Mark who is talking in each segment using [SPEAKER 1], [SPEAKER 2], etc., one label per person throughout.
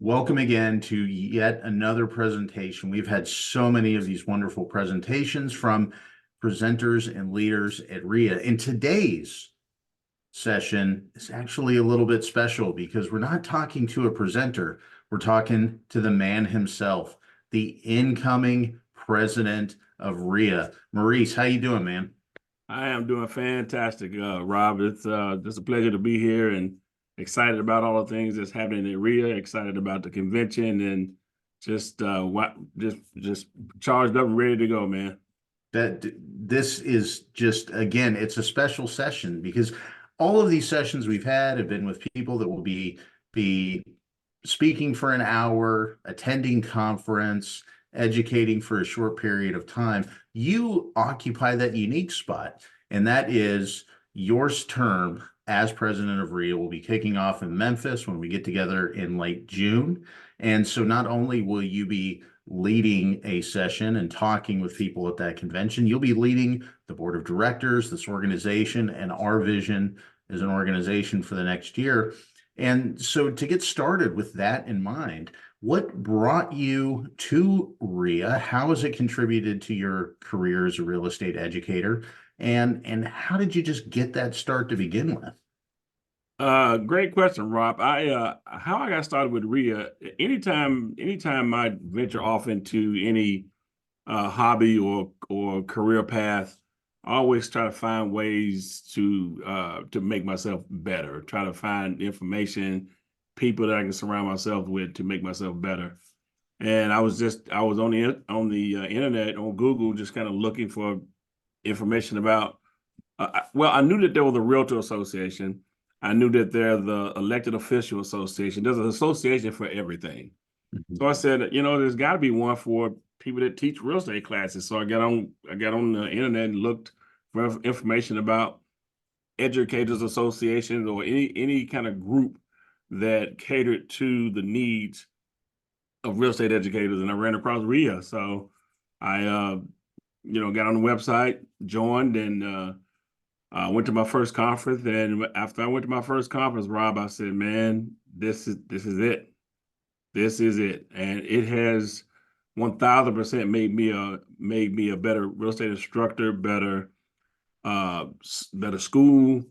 [SPEAKER 1] Welcome again to yet another presentation. We've had so many of these wonderful presentations from presenters and leaders at REEA. In today's session is actually a little bit special because we're not talking to a presenter. We're talking to the man himself, the incoming president of REEA. Maurice, how you doing, man?
[SPEAKER 2] I am doing fantastic, Rob. It's just a pleasure to be here and excited about all the things that's happening at REEA, excited about the convention and just charged up and ready to go, man.
[SPEAKER 1] That this is just, again, it's a special session because all of these sessions we've had have been with people that will be speaking for an hour, attending conference, educating for a short period of time. You occupy that unique spot, and that is your term as president of REIA will be kicking off in Memphis when we get together in late June. And so not only will you be leading a session and talking with people at that convention, you'll be leading the board of directors, this organization, and our vision as an organization for the next year. And so to get started with that in mind, what brought you to REEA? How has it contributed to your career as a real estate educator? And how did you just get that start to begin with?
[SPEAKER 2] Great question, Rob. How I got started with REEA, anytime I venture off into any hobby or career path, I always try to find ways to make myself better, try to find information, people that I can surround myself with to make myself better. And I was on the internet on Google, just kind of looking for information about. Well, I knew that there was a realtor association. I knew that there's the elected official association. There's an association for everything.
[SPEAKER 1] Mhm.
[SPEAKER 2] So I said, there's got to be one for people that teach real estate classes. So I got on the internet and looked for information about educators associations or any kind of group that catered to the needs of real estate educators, and I ran across REEA. So I got on the website, joined, and I went to my first conference. And after I went to my first conference, Rob, I said, man, this is it. This is it. And it has 1000% made me a better real estate instructor, better school,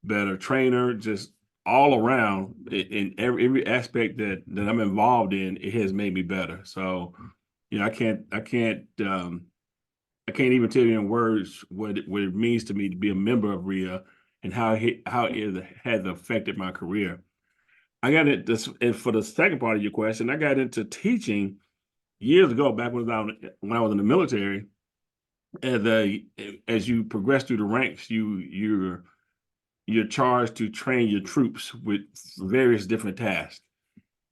[SPEAKER 2] better trainer, just all around in every aspect that I'm involved in. It has made me better. So, I can't even tell you in words what it means to me to be a member of REEA and how it has affected my career. I got it this, and for the second part of your question, I got into teaching years ago, back when I was in the military. As you progress through the ranks, you're charged to train your troops with various different tasks.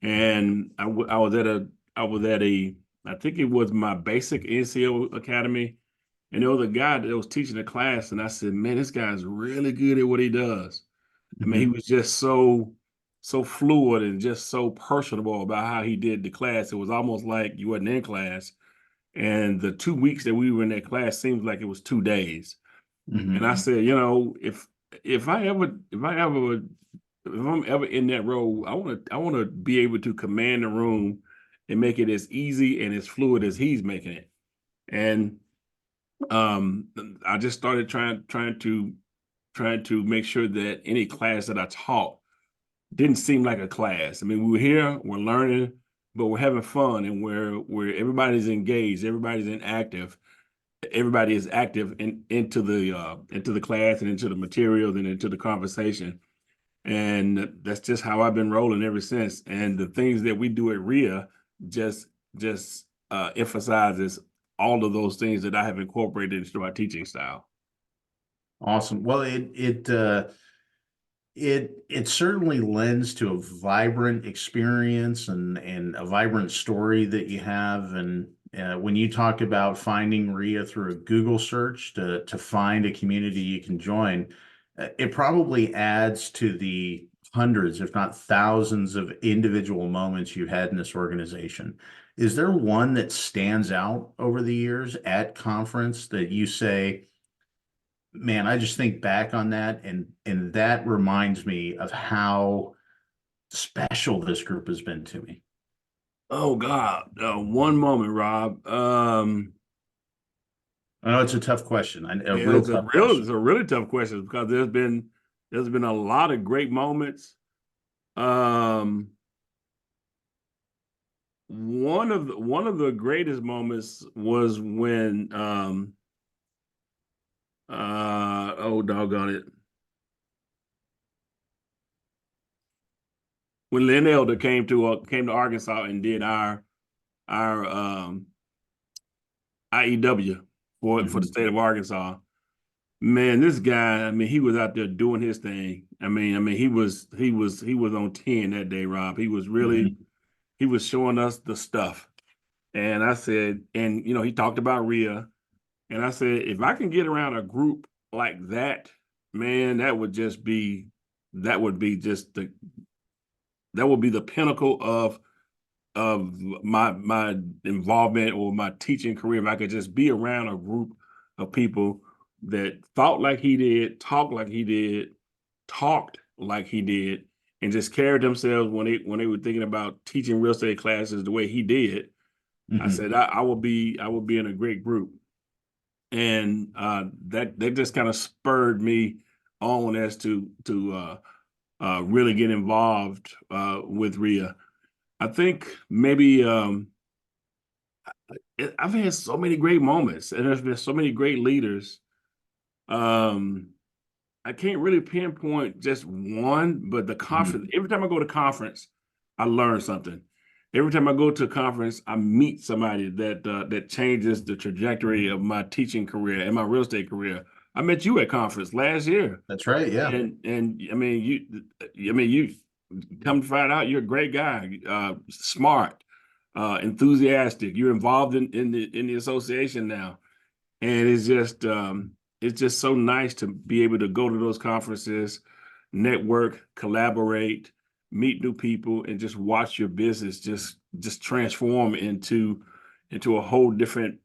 [SPEAKER 2] And I was at a I think it was my basic NCO academy, and there was a guy that was teaching a class, and I said, man, this guy's really good at what he does. I mean, he
[SPEAKER 1] Mhm.
[SPEAKER 2] was just so fluid and just so personable about how he did the class. It was almost like you wasn't in class. And the 2 weeks that we were in that class seems like it was 2 days. And I
[SPEAKER 1] Mhm.
[SPEAKER 2] said, if I'm ever in that role, I want to be able to command the room and make it as easy and as fluid as he's making it. And um, I just started trying to make sure that any class that I taught didn't seem like a class. I mean, we're here, we're learning, but we're having fun, and where everybody's engaged, everybody is active into the class and into the materials and into the conversation. And that's just how I've been rolling ever since. And the things that we do at REEA just emphasizes all of those things that I have incorporated into my teaching style.
[SPEAKER 1] Awesome. Well, it certainly lends to a vibrant experience and a vibrant story that you have. And when you talk about finding REEA through a Google search to find a community you can join, it probably adds to the hundreds, if not thousands, of individual moments you've had in this organization. Is there one that stands out over the years at conference that you say, man, I just think back on that and that reminds me of how special this group has been to me.
[SPEAKER 2] Oh God, one moment, Rob.
[SPEAKER 1] I know it's a tough question, a
[SPEAKER 2] Yeah,
[SPEAKER 1] real tough
[SPEAKER 2] it's
[SPEAKER 1] question.
[SPEAKER 2] a really tough question because there's been a lot of great moments. Um, one of the greatest moments was when oh doggone it, when Lynn Elder came to Arkansas and did our IEW for the
[SPEAKER 1] Mhm.
[SPEAKER 2] state of Arkansas. Man, this guy, I mean, he was out there doing his thing. He was on 10 that day, Rob.
[SPEAKER 1] Mhm.
[SPEAKER 2] He was showing us the stuff. And I said, and you know, he talked about REEA. And I said, if I can get around a group like that, man, that would be just that would be the pinnacle of my involvement or my teaching career. If I could just be around a group of people that thought like he did, talked like he did, talked like he did, and just carried themselves when they were thinking about teaching real estate classes the way he did. I
[SPEAKER 1] Mhm.
[SPEAKER 2] said I will be in a great group, and that just kind of spurred me on as to really get involved with REEA. I think maybe I've had so many great moments, and there's been so many great leaders. Um, I can't really pinpoint just one, but the
[SPEAKER 1] Mhm.
[SPEAKER 2] conference, every time I go to conference, I learn something. Every time I go to a conference, I meet somebody that changes the trajectory of my teaching career and my real estate career. I met you at conference last year,
[SPEAKER 1] That's right. Yeah.
[SPEAKER 2] and I mean you come to find out you're a great guy, smart, enthusiastic. You're involved in the association now, and it's just so nice to be able to go to those conferences, network, collaborate, meet new people, and just watch your business just transform into a whole different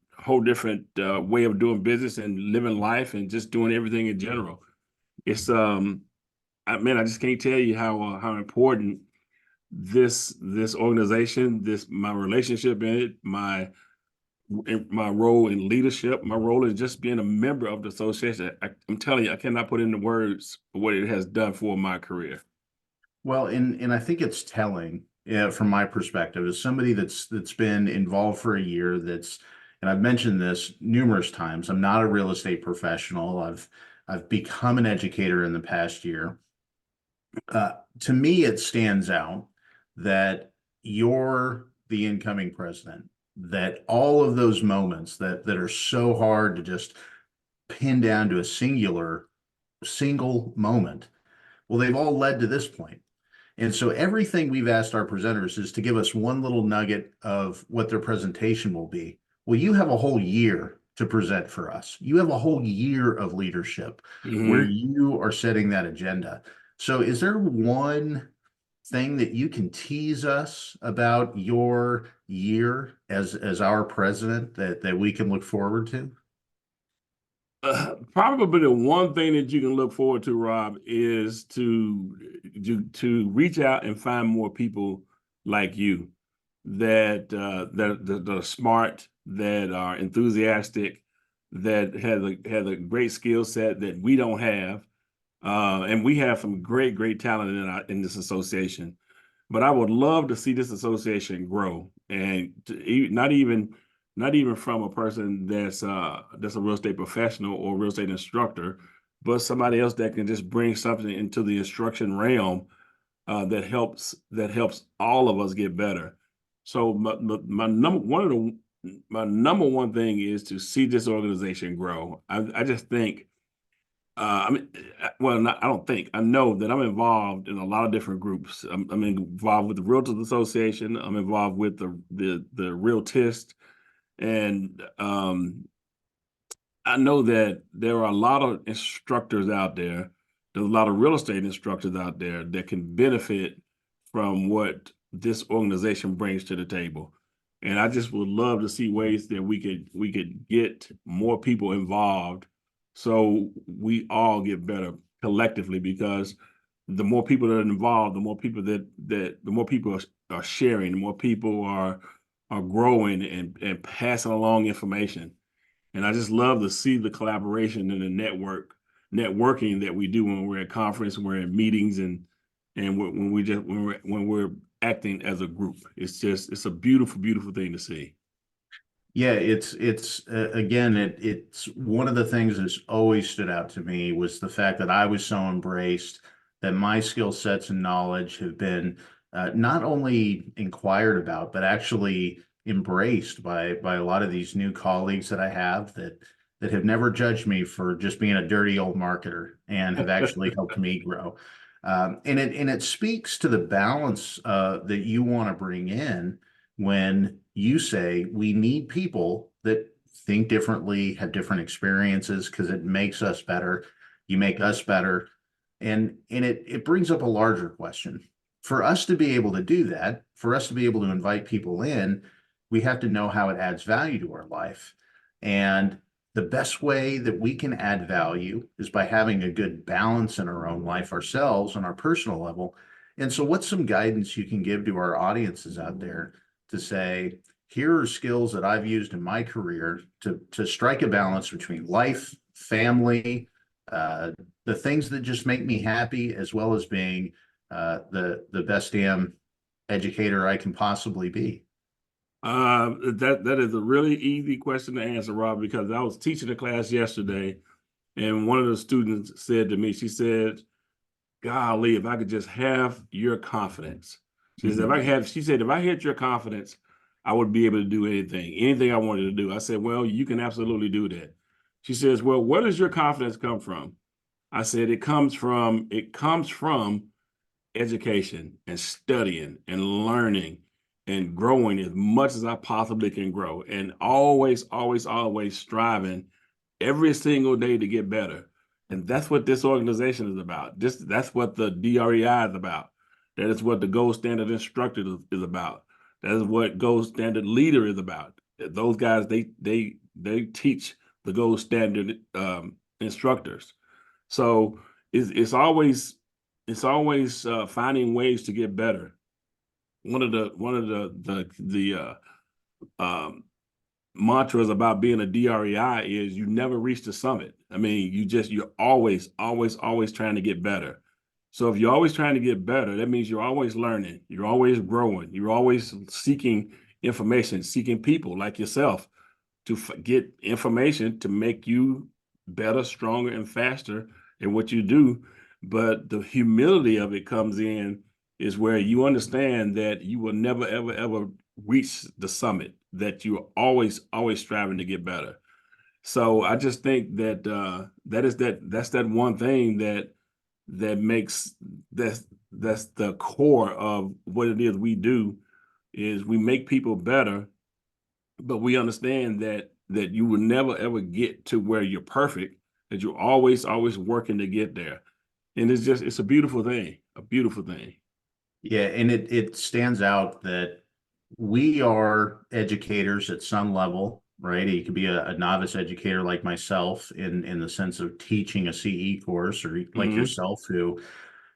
[SPEAKER 2] way of doing business and living life and just doing everything in general. It's I just can't tell you how important this organization, this my relationship in it, my role in leadership, my role in just being a member of the association. I'm telling you, I cannot put into words what it has done for my career.
[SPEAKER 1] Well, and I think it's telling, from my perspective, as somebody that's been involved for a year. And I've mentioned this numerous times. I'm not a real estate professional. I've become an educator in the past year. To me, it stands out that you're the incoming president. That all of those moments that are so hard to just pin down to a single moment, well, they've all led to this point. And so everything we've asked our presenters is to give us one little nugget of what their presentation will be. Well, you have a whole year to present for us. You have a whole year of leadership where
[SPEAKER 2] Hmm.
[SPEAKER 1] you are setting that agenda. So is there one thing that you can tease us about your year as our president that we can look forward to?
[SPEAKER 2] Probably the one thing that you can look forward to, Rob, is to reach out and find more people like you that are smart, that are enthusiastic, that has a great skill set that we don't have. And we have some great talent in this association. But I would love to see this association grow, and not even from a person that's a real estate professional or real estate instructor, but somebody else that can just bring something into the instruction realm that helps all of us get better. So my number one thing is to see this organization grow. I just think I mean, well, not, I don't think I know that I'm involved in a lot of different groups. I'm involved with the Realtors Association. I'm involved with the Realtist, and I know that there are a lot of instructors out there. There's a lot of real estate instructors out there that can benefit from what this organization brings to the table. And I just would love to see ways that we could get more people involved so we all get better collectively because the more people that are involved, the more people the more people are sharing, the more people are growing and passing along information. And I just love to see the collaboration and the networking that we do when we're at conference, when we're at meetings, and when we're acting as a group. It's a beautiful, beautiful thing to see.
[SPEAKER 1] Yeah, it's again, it's one of the things that's always stood out to me was the fact that I was so embraced, that my skill sets and knowledge have been not only inquired about, but actually embraced by a lot of these new colleagues that I have that have never judged me for just being a dirty old marketer and have actually helped me grow. And it speaks to the balance that you want to bring in when you say we need people that think differently, have different experiences, because it makes us better. You make us better. And it brings up a larger question. For us to be able to do that, for us to be able to invite people in, we have to know how it adds value to our life. And the best way that we can add value is by having a good balance in our own life ourselves on our personal level. And so, what's some guidance you can give to our audiences out there to say, here are skills that I've used in my career to strike a balance between life, family, uh, the things that just make me happy, as well as being the best damn educator I can possibly be?
[SPEAKER 2] That is a really easy question to answer, Rob, because I was teaching a class yesterday, and one of the students said to me, she said, golly, if I could just have your confidence. She said,
[SPEAKER 1] Mhm.
[SPEAKER 2] she said, if I had your confidence, I would be able to do anything I wanted to do. I said, well, you can absolutely do that. She says, well, where does your confidence come from? I said, it comes from education and studying and learning and growing as much as I possibly can grow, and always, always, always striving every single day to get better. And that's what this organization is about. That's what the DREI is about. That is what the gold standard instructor is about. That is what gold standard leader is about. Those guys, they teach the gold standard instructors. So it's always finding ways to get better. One of the um, mantras about being a DREI is you never reach the summit. I mean, you're always, always, always trying to get better. So if you're always trying to get better, that means you're always learning, you're always growing, you're always seeking information, seeking people like yourself to get information to make you better, stronger, and faster in what you do. But the humility of it comes in is where you understand that you will never, ever, ever reach the summit, that you're always, always striving to get better. So I just think that that's that one thing that makes that's the core of what it is we do, is we make people better, but we understand that you will never ever get to where you're perfect, that you're always always working to get there. And it's a beautiful thing, a beautiful thing.
[SPEAKER 1] Yeah, and it stands out that we are educators at some level, right? You could be a novice educator like myself in the sense of teaching a CE course, or like
[SPEAKER 2] Hmm.
[SPEAKER 1] yourself who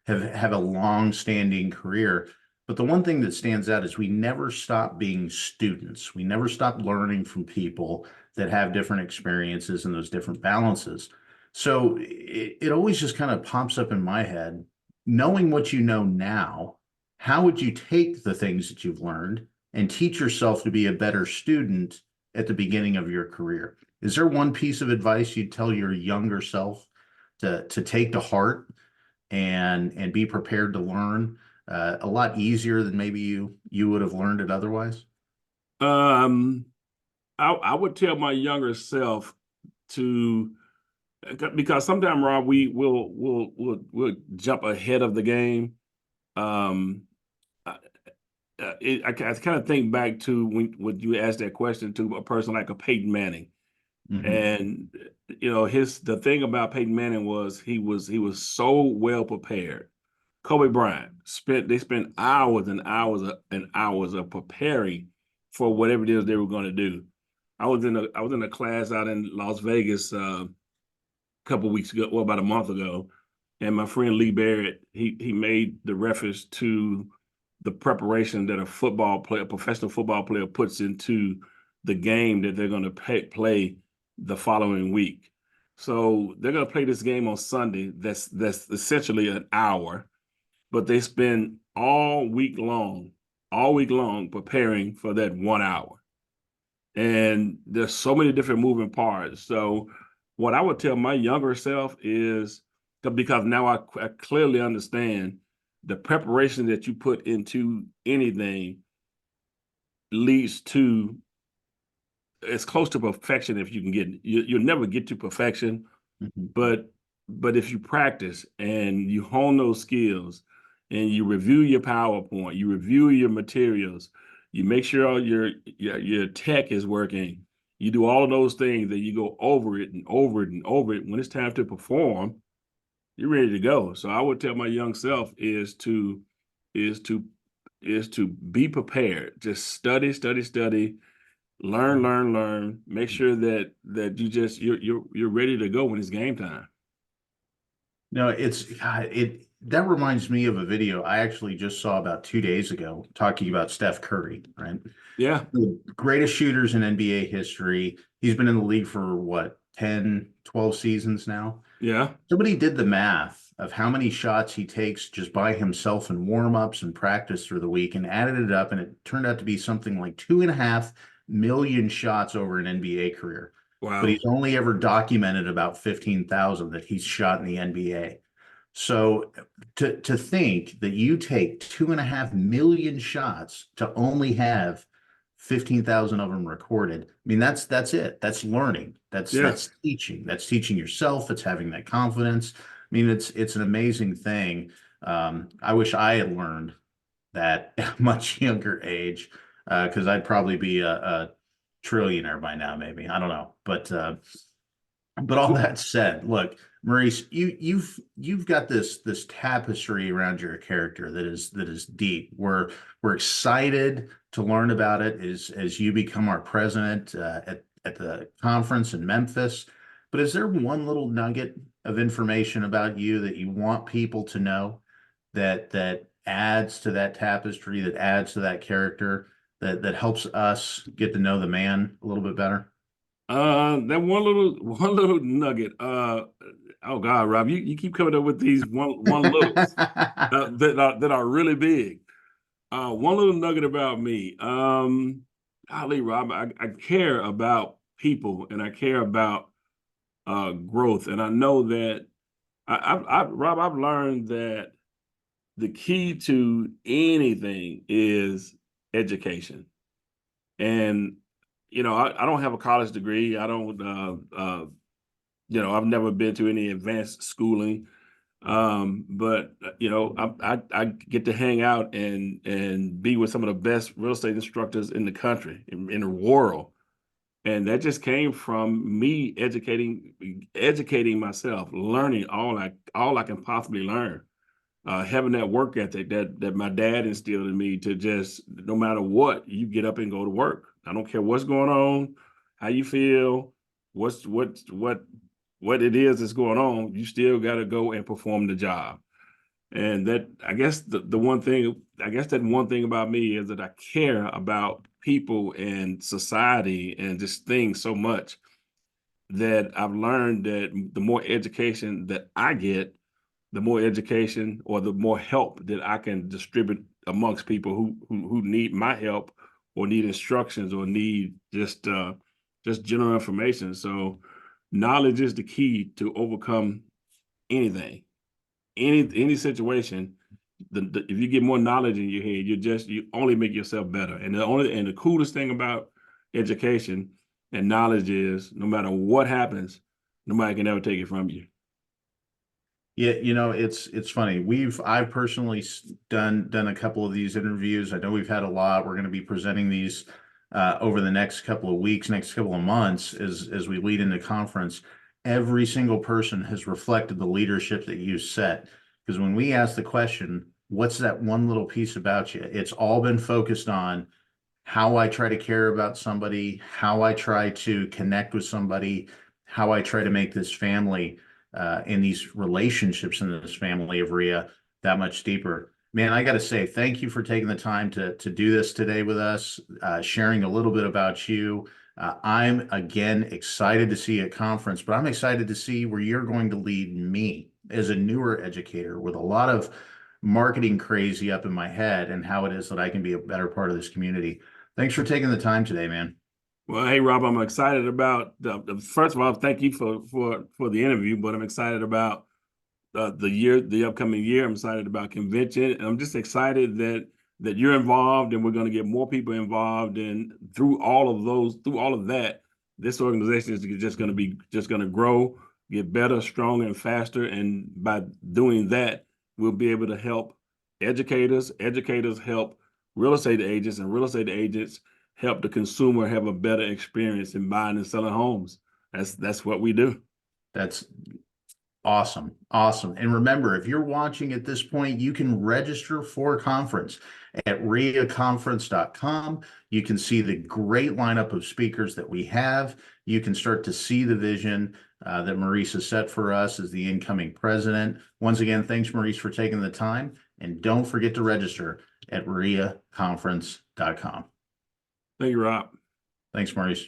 [SPEAKER 1] have a long-standing career. But the one thing that stands out is we never stop being students. We never stop learning from people that have different experiences and those different balances. So it always just kind of pops up in my head, knowing what you know now, how would you take the things that you've learned and teach yourself to be a better student at the beginning of your career? Is there one piece of advice you'd tell your younger self to take to heart and be prepared to learn a lot easier than maybe you would have learned it otherwise?
[SPEAKER 2] Um, I would tell my younger self to, because sometimes, Rob, we'll jump ahead of the game. Um, I kind of think back to when you asked that question to a person like a Peyton Manning.
[SPEAKER 1] Hmm.
[SPEAKER 2] And the thing about Peyton Manning was he was so well prepared. Kobe Bryant spent hours and hours and hours of preparing for whatever it is they were going to do. I was in a class out in Las Vegas a couple of weeks ago, well, about a month ago, And my friend Lee Barrett, he made the reference to the preparation that a football player, a professional football player, puts into the game that they're going to play the following week. So they're going to play this game on Sunday. That's essentially an hour, but they spend all week long preparing for that 1 hour. And there's so many different moving parts. So what I would tell my younger self is, because now I clearly understand the preparation that you put into anything leads to as close to perfection if you can get. You'll never get to perfection,
[SPEAKER 1] Mhm.
[SPEAKER 2] but if you practice and you hone those skills and you review your PowerPoint, you review your materials, you make sure all your tech is working, you do all of those things, that you go over it and over it and over it. When it's time to perform, you're ready to go. So I would tell my young self is to is to be prepared. Just study, study, study, learn, learn, learn. Make sure that you're ready to go when it's game time.
[SPEAKER 1] No, it's God, it that reminds me of a video I actually just saw about 2 days ago talking about Steph Curry, right?
[SPEAKER 2] Yeah,
[SPEAKER 1] The greatest shooters in NBA history. He's been in the league for what, 10, 12 seasons now.
[SPEAKER 2] yeah.
[SPEAKER 1] Somebody did the math of how many shots he takes just by himself in warm-ups and practice through the week and added it up, and it turned out to be something like 2.5 million shots over an NBA career. But
[SPEAKER 2] Wow.
[SPEAKER 1] he's only ever documented about 15,000 that he's shot in the NBA. So to think that you take 2.5 million shots to only have 15,000 of them recorded, I mean, that's it. That's learning. That's
[SPEAKER 2] Yeah.
[SPEAKER 1] that's teaching. That's teaching yourself. It's having that confidence. I mean, it's an amazing thing. I wish I had learned that at a much younger age, because I'd probably be a trillionaire by now, maybe. I don't know. But all that said, look, Maurice, you've got this tapestry around your character that is deep. We're excited to learn about it as you become our president at the conference in Memphis. But is there one little nugget of information about you that you want people to know that adds to that tapestry, that adds to that character, that helps us get to know the man a little bit better?
[SPEAKER 2] That one little nugget. Oh God, Rob, you keep coming up with these one littles that are really big. One little nugget about me. Golly, Rob, I care about people and I care about growth, and I know that Rob, I've learned that the key to anything is education. And I don't have a college degree. I don't I've never been to any advanced schooling. But I get to hang out and be with some of the best real estate instructors in the country, in the world. And that just came from me educating myself, learning all I can possibly learn, having that work ethic that my dad instilled in me, to just, no matter what, you get up and go to work. I don't care what's going on, how you feel, what it is that's going on. You still got to go and perform the job. And that, I guess, the one thing, I guess that one thing about me is that I care about people and society and just things so much, that I've learned that the more education that I get, the more education or the more help that I can distribute amongst people who need my help, or need instructions, or need just general information. So knowledge is the key to overcome anything, any situation. If you get more knowledge in your head, you only make yourself better. And the coolest thing about education and knowledge is, no matter what happens, nobody can ever take it from you.
[SPEAKER 1] Yeah, it's funny. I've personally done a couple of these interviews. I know we've had a lot. We're going to be presenting these over the next couple of weeks, next couple of months as we lead into conference. Every single person has reflected the leadership that you set. Because when we ask the question, what's that one little piece about you? It's all been focused on how I try to care about somebody, how I try to connect with somebody, how I try to make this family. in these relationships in this family of REEA that much deeper. Man, I got to say, thank you for taking the time to do this today with us, sharing a little bit about you. I'm again excited to see you at conference, but I'm excited to see where you're going to lead me as a newer educator with a lot of marketing crazy up in my head and how it is that I can be a better part of this community. Thanks for taking the time today, man.
[SPEAKER 2] Well, hey Rob, I'm excited about first of all, thank you for the interview, but I'm excited about the upcoming year. I'm excited about convention, and I'm just excited that you're involved, and we're going to get more people involved. And through all of that, this organization is just going to grow, get better, stronger, and faster. And by doing that, we'll be able to help educators help real estate agents, and real estate agents help the consumer have a better experience in buying and selling homes. That's what we do.
[SPEAKER 1] That's awesome. Awesome. And remember, if you're watching at this point, you can register for a conference at reaconference.com. You can see the great lineup of speakers that we have. You can start to see the vision that Maurice has set for us as the incoming president. Once again, thanks, Maurice, for taking the time. And don't forget to register at reaconference.com.
[SPEAKER 2] Thank you, Rob.
[SPEAKER 1] Thanks, Maurice.